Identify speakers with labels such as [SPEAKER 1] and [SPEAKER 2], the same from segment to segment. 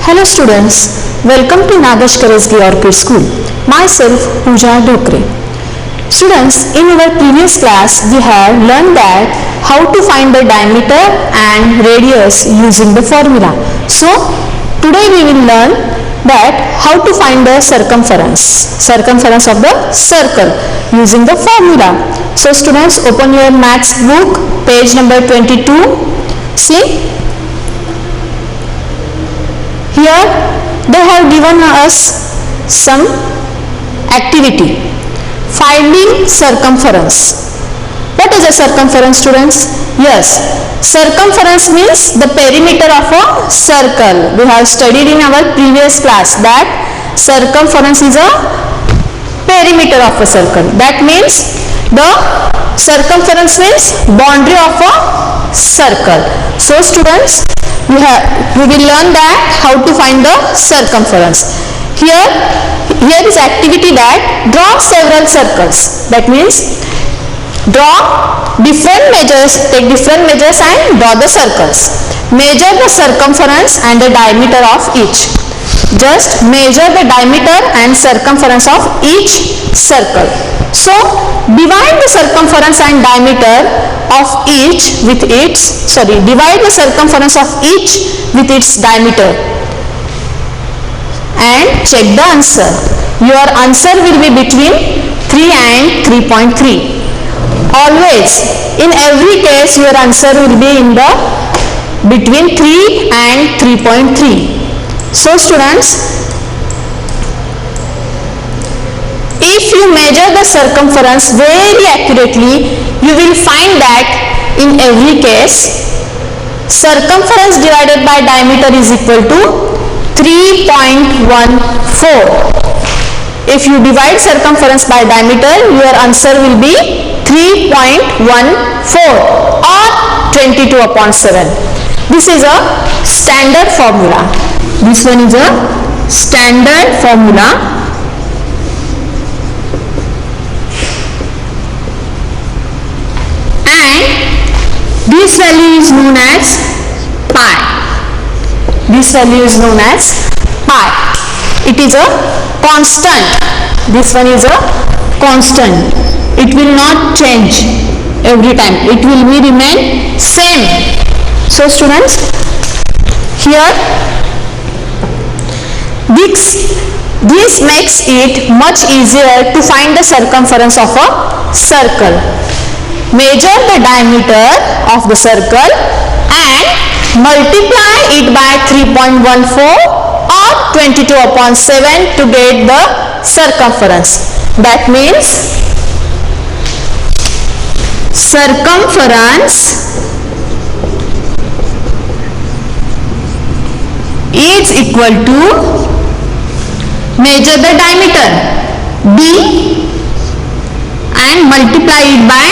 [SPEAKER 1] Hello students, welcome to Nagesh Karasgi Orchid School. Myself Pooja Dokre. Students, in our previous class we have learned that how to find the diameter and radius using the formula. So today we will learn that how to find the circumference of the circle using the formula. So students, open your maths book, page number 22. See, here they have given us some activity, finding circumference. What is a circumference, students? Yes, circumference means the perimeter of a circle. We have studied in our previous class that circumference is a perimeter of a circle. That means the circumference means boundary of a circle. So students, we will learn that how to find the circumference. Here is activity that draw several circles. That means draw different measures, take different measures and draw the circles. Measure the circumference and the diameter of each. Just measure the diameter and circumference of each circle. So divide the circumference and diameter of each with its, divide the circumference of each with its diameter and check the answer. Your answer will be between 3 and 3.3. Always, in every case, your answer will be in the between 3 and 3.3. So students, if you measure the circumference very accurately, you will find that in every case, circumference divided by diameter is equal to 3.14. If you divide circumference by diameter, your answer will be 3.14 or 22/7. This is a standard formula. This one is a standard formula. This value is known as pi. This value is known as pi. It is a constant. This one is a constant. It will not change every time. It will remain same. So students, here this makes it much easier to find the circumference of a circle. Measure the diameter of the circle and multiply it by 3.14 or 22/7 to get the circumference. That means circumference is equal to, measure the diameter d and multiply it by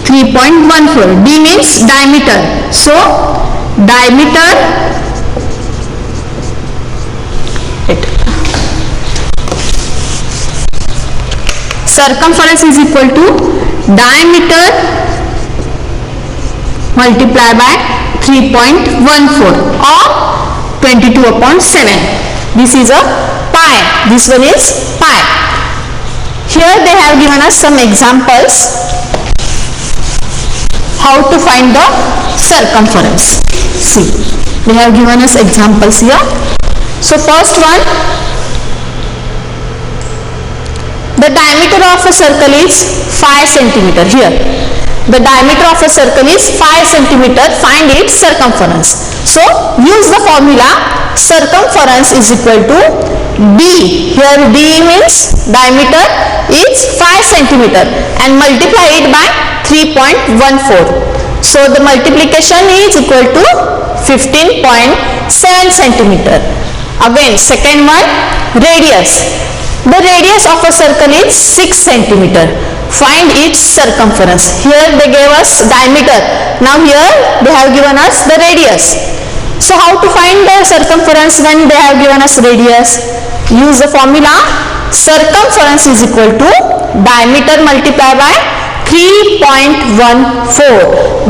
[SPEAKER 1] 3.14. D means diameter. So diameter circumference is equal to diameter multiply by 3.14 or 22/7. This is a pi. This one is pi. Here they have given us some examples how to find the circumference. See, they have given us examples here. So first one, the diameter of a circle is 5 centimeter. Here the diameter of a circle is 5 centimeter. Find its circumference. So use the formula circumference is equal to d. Here d means diameter is 5 centimeter and multiply it by 3.14. So the multiplication is equal to 15.7 centimeter. Again, second one, radius. The radius of a circle is 6 centimeter. Find its circumference. Here they gave us diameter. Now here they have given us the radius. So how to find the circumference when they have given us radius? Use the formula circumference is equal to diameter multiplied by 3.14.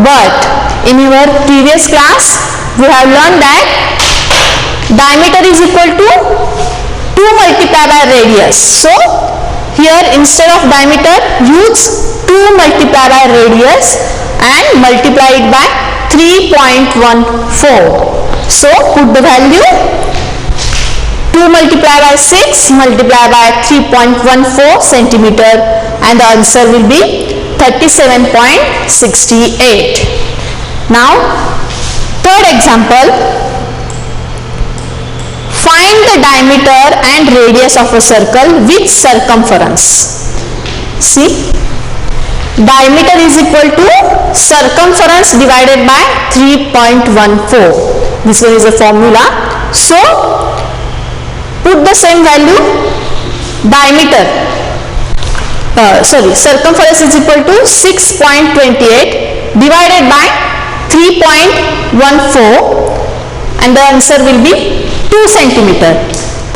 [SPEAKER 1] But in your previous class we have learned that diameter is equal to 2 multiplied by radius. So here instead of diameter use 2 multiplied by radius and multiply it by 3.14. So put the value 2 multiplied by 6 multiplied by 3.14 centimeter and the answer will be 37.68. Now third example, find the diameter and radius of a circle with circumference. See, diameter is equal to circumference divided by 3.14. This one is a formula. So put the same value, diameter circumference is equal to 6.28 divided by 3.14 and the answer will be 2 centimeter.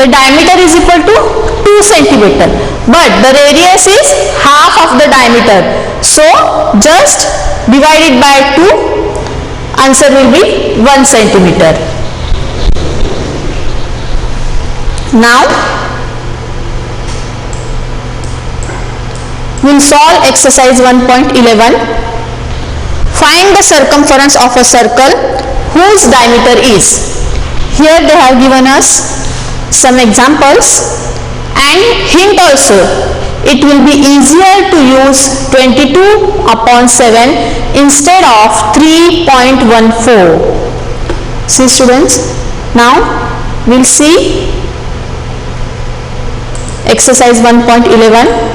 [SPEAKER 1] The diameter is equal to 2 centimeter but the radius is half of the diameter. So just divide it by 2, answer will be 1 centimeter. Now we'll solve exercise 1.11. Find the circumference of a circle whose diameter is. Here they have given us some examples and hint also. It will be easier to use 22/7 instead of 3.14. See students, now we'll see exercise 1.11.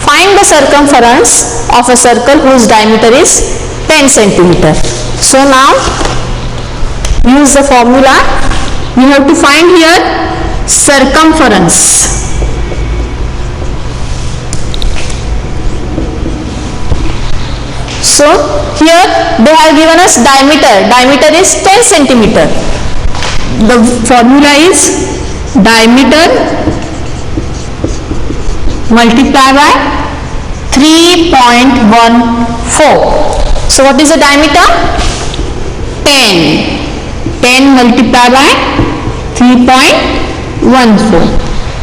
[SPEAKER 1] Find the circumference of a circle whose diameter is 10 centimeter. So now use the formula. We have to find here circumference. So here they have given us diameter. Diameter is 10 centimeter. The formula is diameter multiplied by 3.14. So what is the diameter? 10. 10 multiplied by 3.14.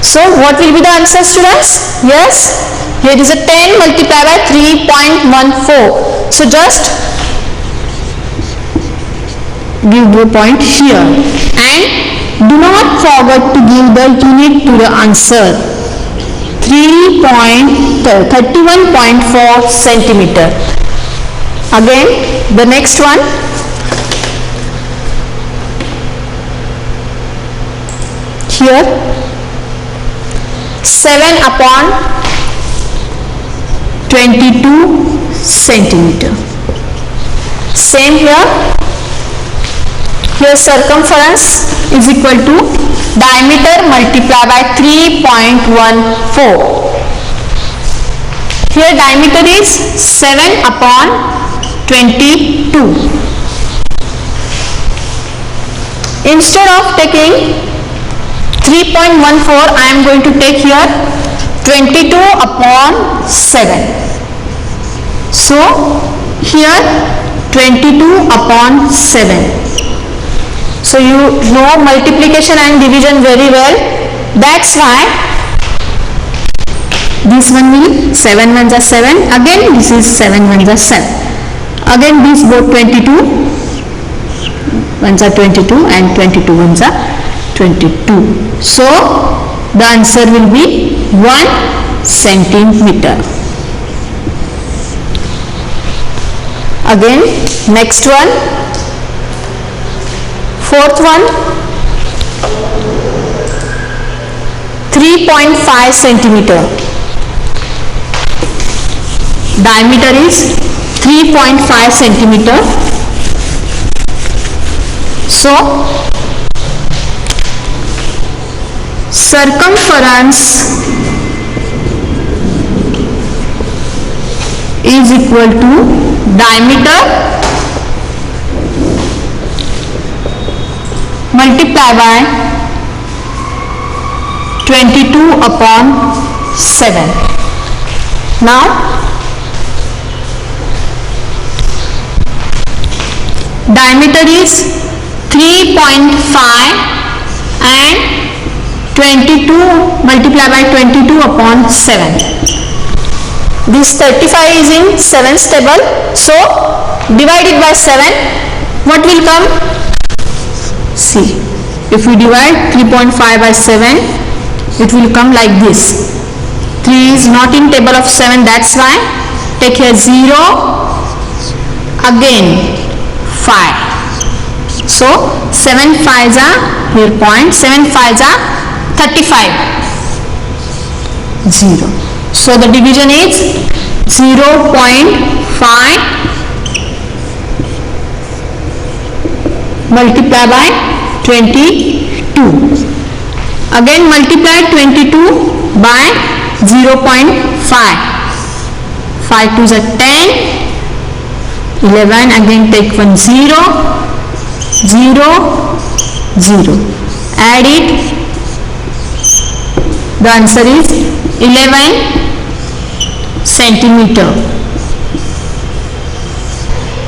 [SPEAKER 1] So what will be the answer, students? Yes, here is a 10 multiplied by 3.14. So just give the point here and do not forget to give the unit to the answer. 31.4 centimeter. Again the next one, here 7/22 centimeter. Same here. Here circumference is equal to diameter multiplied by 3.14. Here diameter is 7/22. Instead of taking 3.14, I am going to take here 22/7. So here 22/7. So you know multiplication and division very well. That's why this one will 7 ones are 7. Again this is 7 ones are 7. Again these both 22 ones are 22 and 22 ones are 22. So the answer will be 1 centimeter. Again next one, fourth one, 3.5 centimeter. Diameter is 3.5 centimeter. So circumference is equal to diameter multiplied by 22/7. Now diameter is 3.5 and 22 multiplied by 22 upon 7. This 35 is in 7th table, so divided by 7, what will come? See, if we divide 3.5 by 7, it will come like this. 3 is not in table of 7, that's why. Take here 0, again 5. So 7 5s are here point, 7 5s are 35. 0. So the division is 0.5 multiplied by 22. Again multiply 22 by 0.5. 5 2s are 10. 11, again take 1 0, 0, 0. Add it. The answer is 11 centimeter.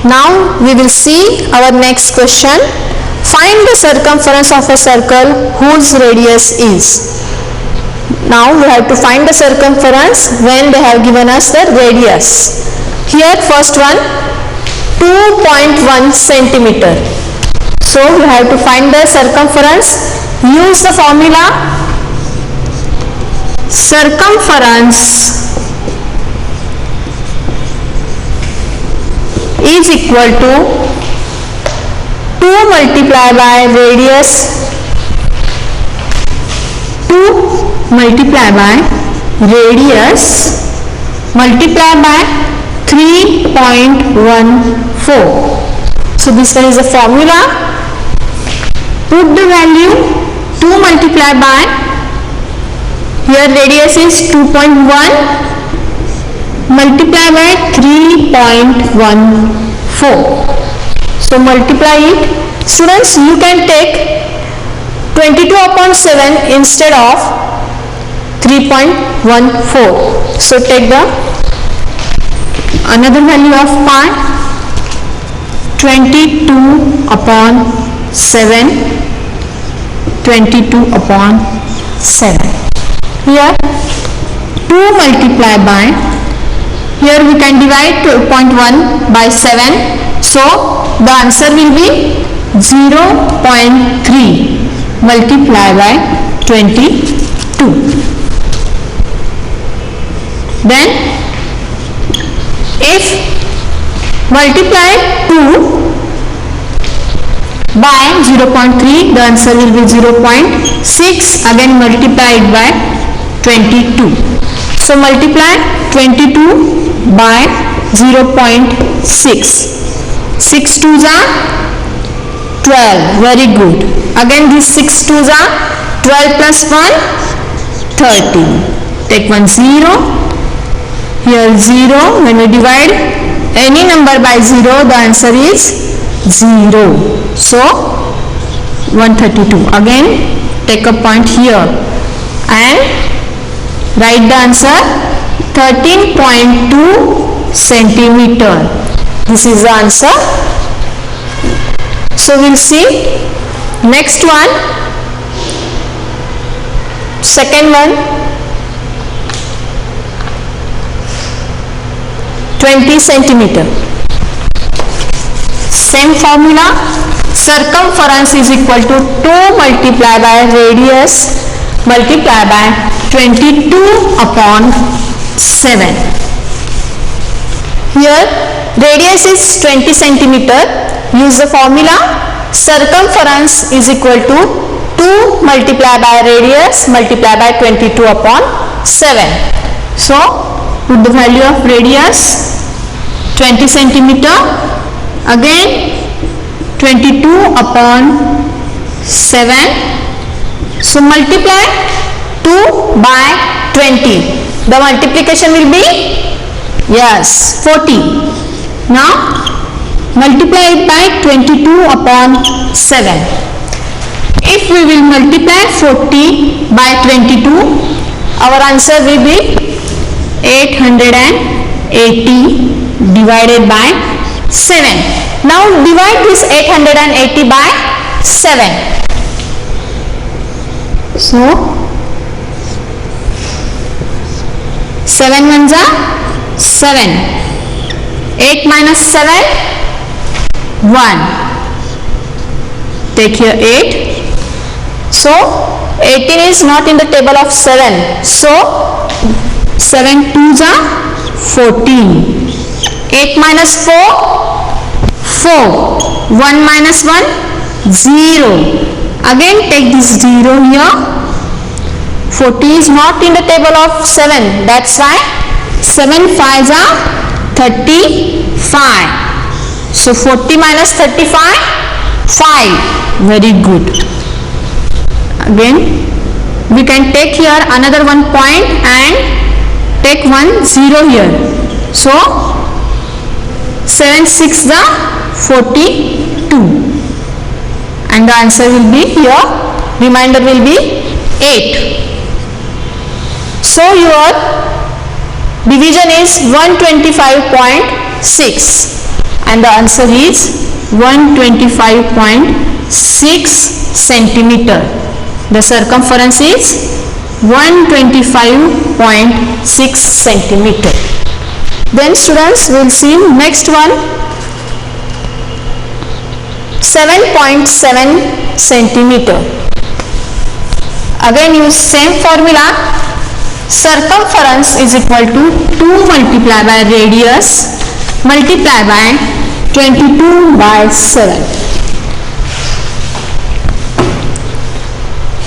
[SPEAKER 1] Now we will see our next question. Find the circumference of a circle whose radius is. Now we have to find the circumference when they have given us the radius. Here first one, 2.1 centimeter. So we have to find the circumference. Use the formula. Circumference is equal to 2 multiplied by radius, 2 multiplied by radius multiplied by 3.14. So this one is the formula. Put the value 2 multiplied by, here radius is 2.1 multiplied by 3.14. So multiply it. Students, you can take 22 upon 7 instead of 3.14. So take the another value of pi. 22 upon 7. 22 upon 7. Here 2 multiplied by, here we can divide 2.1 by 7. So the answer will be 0.3 multiplied by 22. Then if multiply 2 by 0.3, the answer will be 0.6. Again multiply it by 22. So multiply 22 by 0.6. 6 2s are 12. Very good. Again these 6 2s are 12 plus 1, 13. Take 1 0. Here 0. When we divide any number by 0, the answer is 0. So 132. Again take a point here and write the answer 13.2 centimeter. This is the answer. So we'll see next one. Second one, 20 centimeter. Same formula. Circumference is equal to 2 multiplied by radius multiplied by 22 upon 7. Here radius is 20 centimeter. Use the formula. Circumference is equal to 2 multiplied by radius multiplied by 22 upon 7. So put the value of radius 20 centimeter. Again 22 upon 7. So multiply 2 by 20. The multiplication will be, yes, 40. Now multiply it by 22 upon 7. If we will multiply 40 by 22, our answer will be 880 divided by 7. Now divide this 880 by 7. So 7 1 जा 7, 8 minus 7 1, take here 8. So 18 is not in the table of 7, so 7 2 जा 14, 8 minus 4 4, 1 minus 1 0, again take this 0 here. 40 is not in the table of 7, that's why 7 5 are 35. So 40 minus 35 5. Very good. Again we can take here another 1 point and take 1 0 here. So 7 6 the 42, and the answer will be here, remainder will be 8. So your division is 125.6 and the answer is 125.6 centimeter. The circumference is 125.6 centimeter. Then students, we will see next one, 7.7 centimeter. Again use same formula. Circumference is equal to 2 multiplied by radius multiplied by 22 by 7.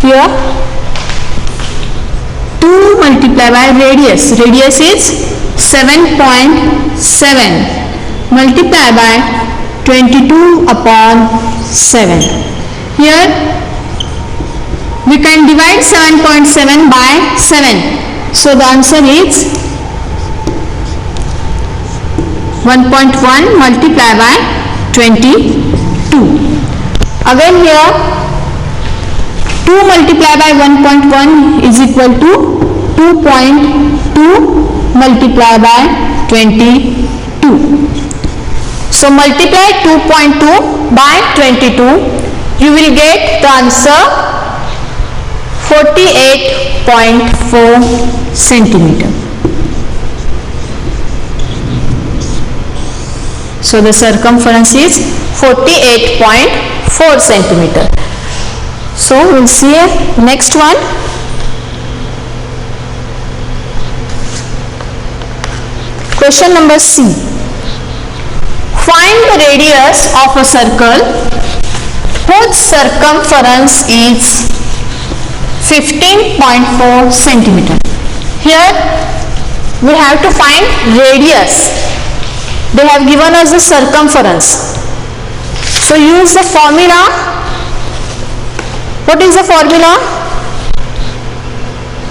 [SPEAKER 1] Here 2 multiplied by radius, radius is 7.7 multiplied by 22 upon 7. Here we can divide 7.7 by 7. So the answer is 1.1 multiplied by 22. Again here 2 multiplied by 1.1 is equal to 2.2 multiplied by 22. So multiply 2.2 by 22, you will get the answer 48.4 centimeter. So the circumference is 48.4 centimeter. So we will see next one. Question number C. Find the radius of a circle whose circumference is 15.4 centimeter. Here we have to find radius. They have given us the circumference. So use the formula. What is the formula?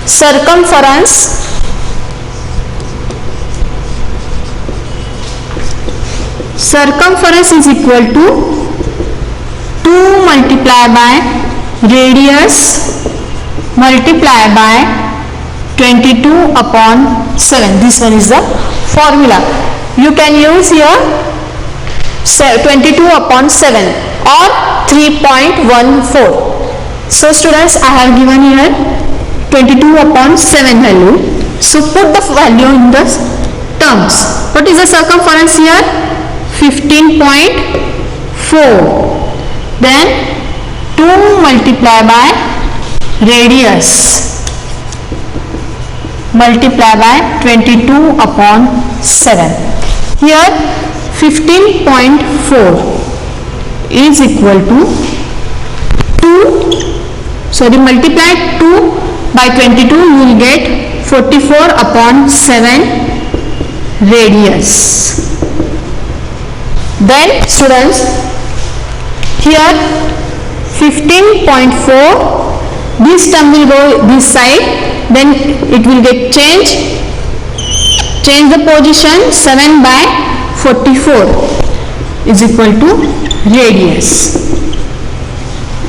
[SPEAKER 1] Circumference is equal to 2 multiplied by radius multiplied by 22 upon 7. This one is the formula. You can use here 22 upon 7 or 3.14. So students, I have given here 22 upon 7 value. So put the value in the terms. What is the circumference here? 15.4. Then 2 multiplied by radius multiplied by 22 upon 7. Here 15.4 is equal to 2, multiply 2 by 22, you will get 44 upon 7 radius. Then students, here 15.4, this term will go this side, then it will get change the position. 7 by 44 is equal to radius.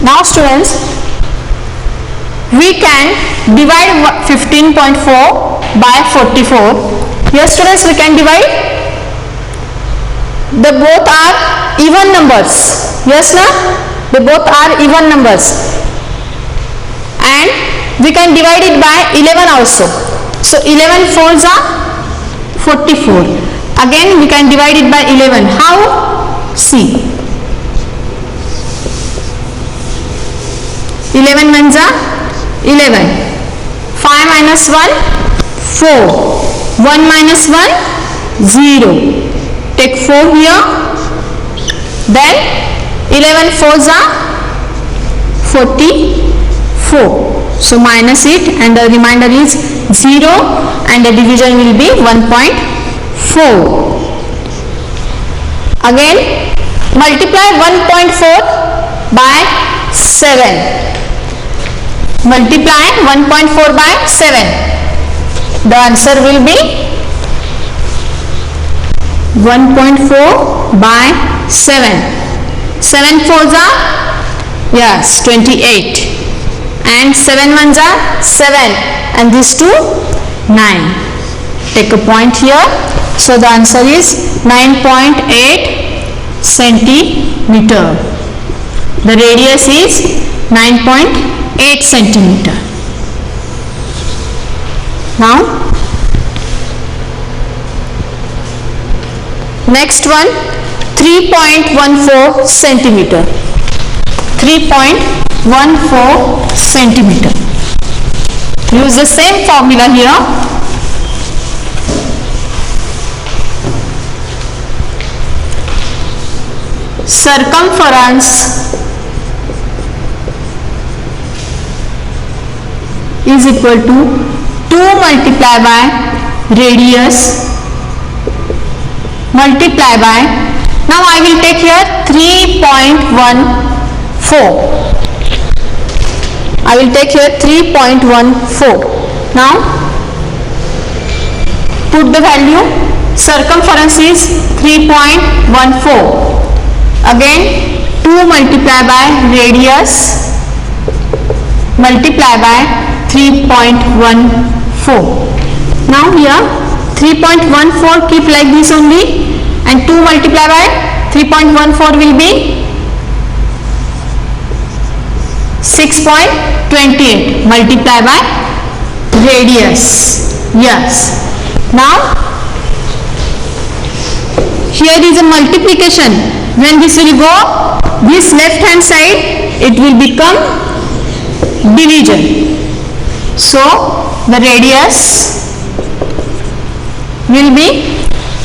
[SPEAKER 1] Now students, we can divide 15.4 by 44. Here students, we can divide. They both are even numbers. Yes, na? They both are even numbers. and we can divide it by 11 also. So 11 fours are 44. Again we can divide it by 11. How? See, 11 ones are 11. 5 minus 1, 4. 1 minus 1, 0. Take 4 here. Then 11 fours are 44. So minus it and the remainder is 0 and the division will be 1.4. Again multiply 1.4 by 7. Multiply 1.4 by 7. The answer will be 1.4 by 7. 7 fours are, yes, 28. And 7 ones are 7. And these two, 9. Take a point here. So the answer is 9.8 centimeter. The radius is 9.8 centimeter. Now, next one, 3.14 centimeter. 3.14 centimeter. Use the same formula here. Circumference is equal to 2 multiplied by radius multiply by, now I will take here 3.14. I will take here 3.14. Now put the value. Circumference is 3.14. Again 2 multiplied by radius multiply by 3.14. Now here 3.14 keep like this only, and 2 multiply by 3.14 will be 6.28 multiply by radius. Yes. Now here is a multiplication. When this will go this left hand side, it will become division. So the radius will be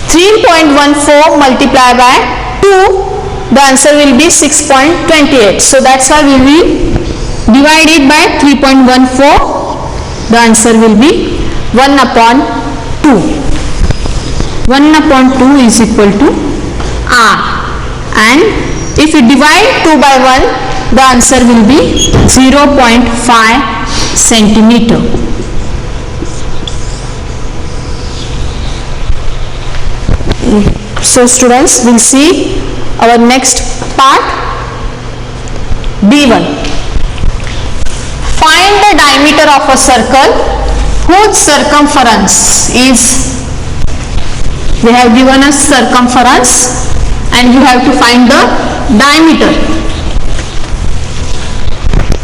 [SPEAKER 1] 3.14 multiplied by 2. The answer will be 6.28. So that's why we will divide it by 3.14. The answer will be 1 upon 2. 1 upon 2 is equal to R. And if we divide 2 by 1, the answer will be 0.5 centimeter. So students, we'll see our next part, B1. Find the diameter of a circle whose circumference is, they have given us circumference and you have to find the diameter.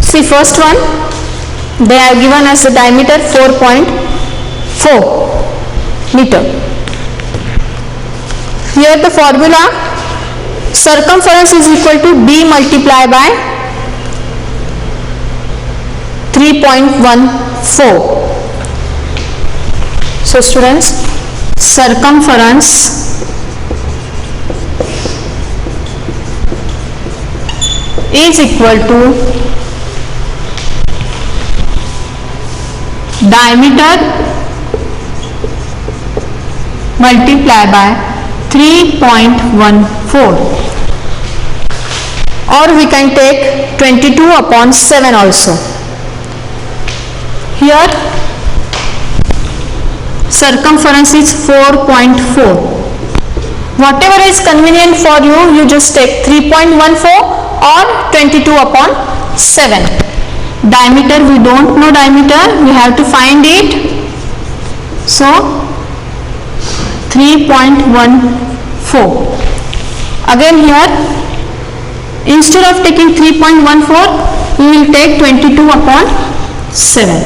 [SPEAKER 1] See, first one, they have given us the diameter 4.4 meter. Here the formula, circumference is equal to B multiplied by 3.14. So students, circumference is equal to diameter multiplied by 3.14, or we can take 22 upon 7 also. Here circumference is 4.4. Whatever is convenient for you, you just take 3.14 or 22 upon 7. Diameter, we don't know diameter, we have to find it. So 3.14. Again here, instead of taking 3.14, we will take 22 upon 7.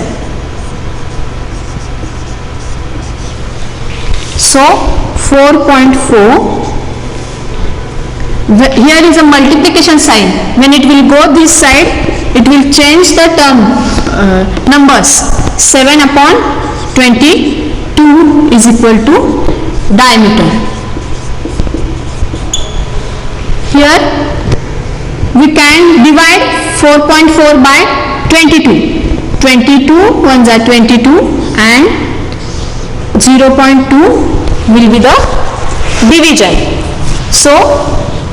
[SPEAKER 1] So 4.4. Here is a multiplication sign. When it will go this side, it will change the numbers. 7 upon 22 is equal to diameter. Here we can divide 4.4 by 22. 22 ones are 22 and 0.2 will be the division. So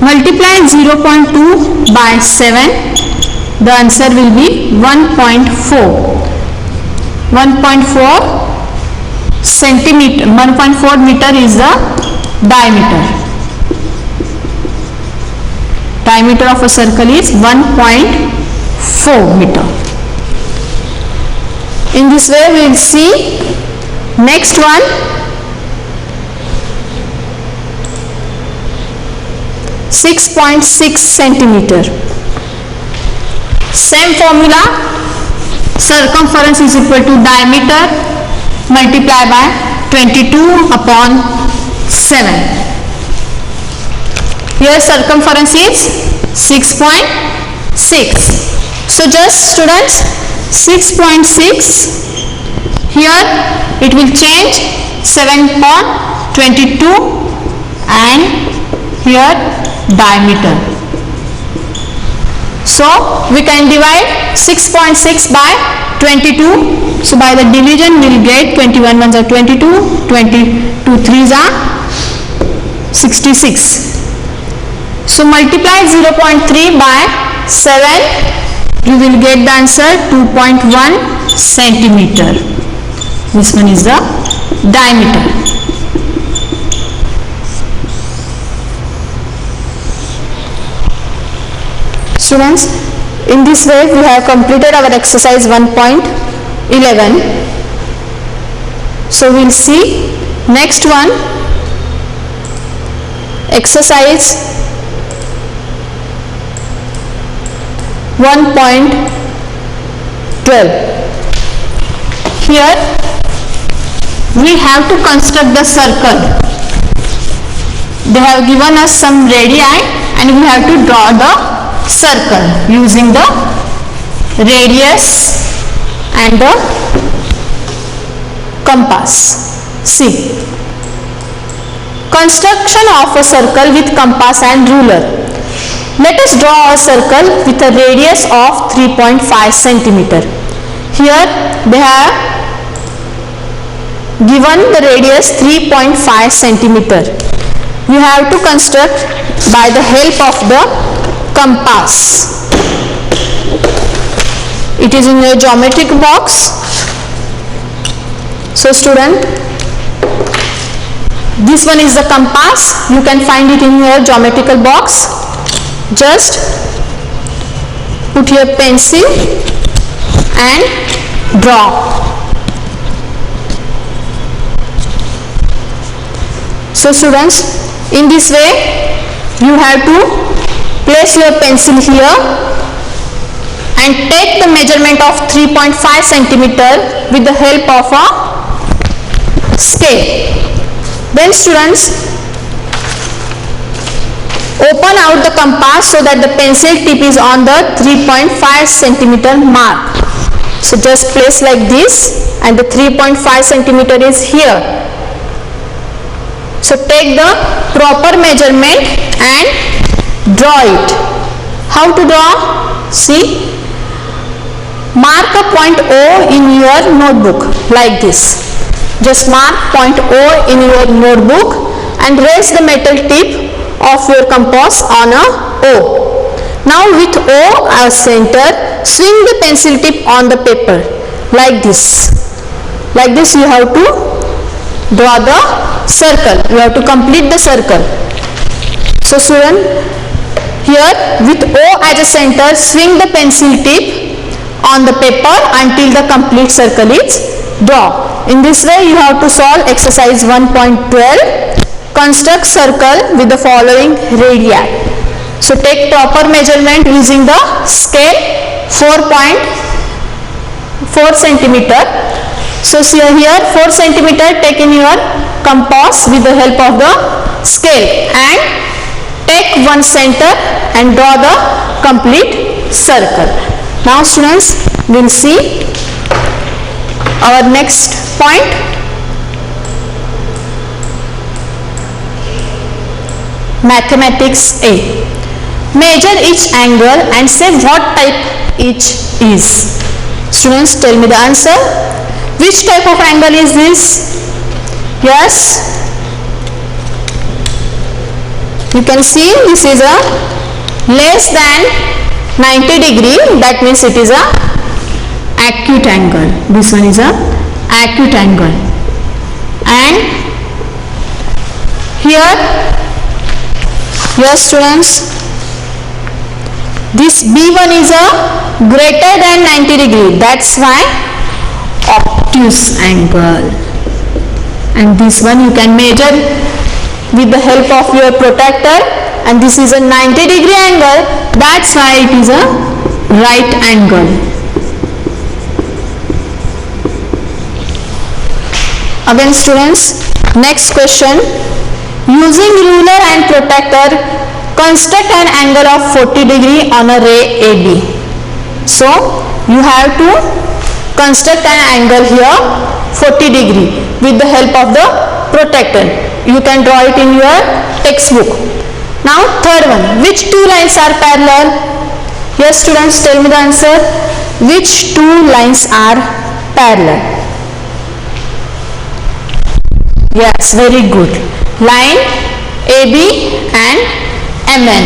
[SPEAKER 1] multiply 0.2 by 7, the answer will be 1.4. 1.4 centimeter, 1.4 meter is the diameter. Diameter of a circle is 1.4 meter. In this way we will see next one. 6.6 centimeter. Same formula, circumference is equal to diameter multiplied by 22 upon 7. Here circumference is 6.6. So just students, 6.6, here it will change 7 upon 22 and here diameter. So we can divide 6.6 by 22. So by the division we will get 21 ones are 22, 22 threes are 66. So multiply 0.3 by 7, you will get the answer 2.1 centimeter. This one is the diameter. Students, in this way we have completed our exercise 1.11. So we will see next one, exercise 1.12. Here we have to construct the circle. They have given us some radii and we have to draw the circle using the radius and the compass. See, construction of a circle with compass and ruler. Let us draw a circle with a radius of 3.5 centimeter. Here they have given the radius 3.5 centimeter. You have to construct by the help of the compass. It is in your geometric box. So student, this one is the compass. You can find it in your geometrical box. Just put your pencil and draw. So students, in this way you have to place your pencil here and take the measurement of 3.5 centimeter with the help of a scale. Then students, open out the compass so that the pencil tip is on the 3.5 centimeter mark. So just place like this and the 3.5 centimeter is here. So take the proper measurement and draw it. How to draw? See, mark a point O in your notebook like this. Just mark point O in your notebook and raise the metal tip of your compass on a O. Now with O as center, swing the pencil tip on the paper like this. Like this you have to draw the circle. You have to complete the circle. So student, here with O as a center, swing the pencil tip on the paper until the complete circle is drawn. In this way you have to solve exercise 1.12. Construct circle with the following radii. So take proper measurement using the scale. 4.5 4 centimeter. So see here 4 centimeter, take in your compass with the help of the scale and take one center and draw the complete circle. Now students, we will see our next point. Mathematics A. Measure each angle and say what type each is. Students, tell me the answer. Which type of angle is this? Yes, you can see this is a less than 90 degree, that means it is a acute angle. This one is a acute angle. And here, yes students, this B1 is a greater than 90 degree, that's why obtuse angle. And this one you can measure with the help of your protractor, and this is a 90 degree angle, that's why it is a right angle. Again students, next question. Using ruler and protractor, construct an angle of 40 degree on a ray AB. So you have to construct an angle here 40 degree with the help of the protractor. You can draw it in your textbook. Now third one, which two lines are parallel? Yes students, tell me the answer. Which two lines are parallel? Yes, very good. Line AB and MN.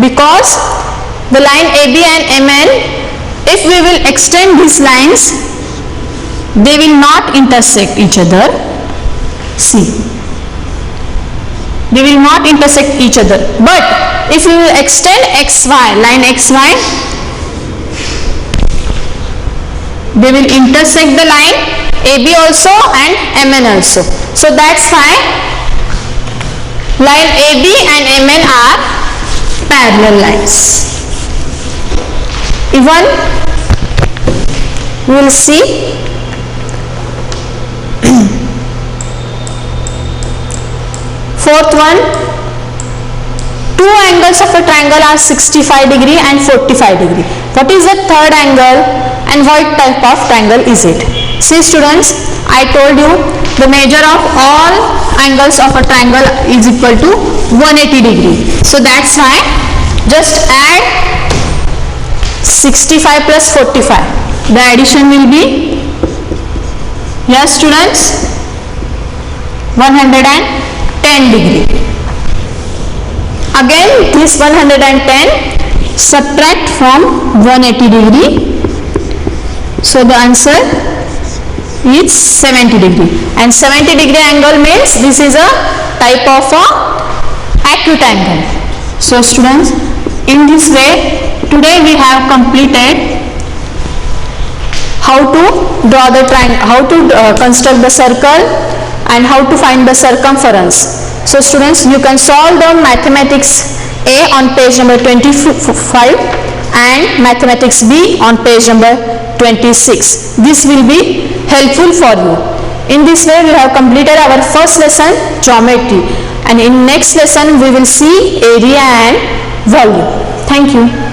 [SPEAKER 1] Because the line AB and MN, if we will extend these lines, they will not intersect each other. See, they will not intersect each other. But if we will extend XY, line XY, they will intersect the line AB also and MN also. So that's why line AB and MN are parallel lines. Even we will see fourth one, two angles of a triangle are 65 degree and 45 degree. What is the third angle and what type of triangle is it? See students, I told you the measure of all angles of a triangle is equal to 180 degree. So that's why just add 65 plus 45. The addition will be, yes students, 110 degree. Again this 110 subtract from 180 degree. So the answer is 70 degree. And 70 degree angle means this is a type of a acute angle. So students, in this way today we have completed how to draw the triangle, how to construct the circle and how to find the circumference. So students, you can solve the mathematics A on page number 25 and mathematics B on page number 26. This will be helpful for you. In this way we have completed our first lesson, geometry, and in next lesson we will see area and volume. Thank you.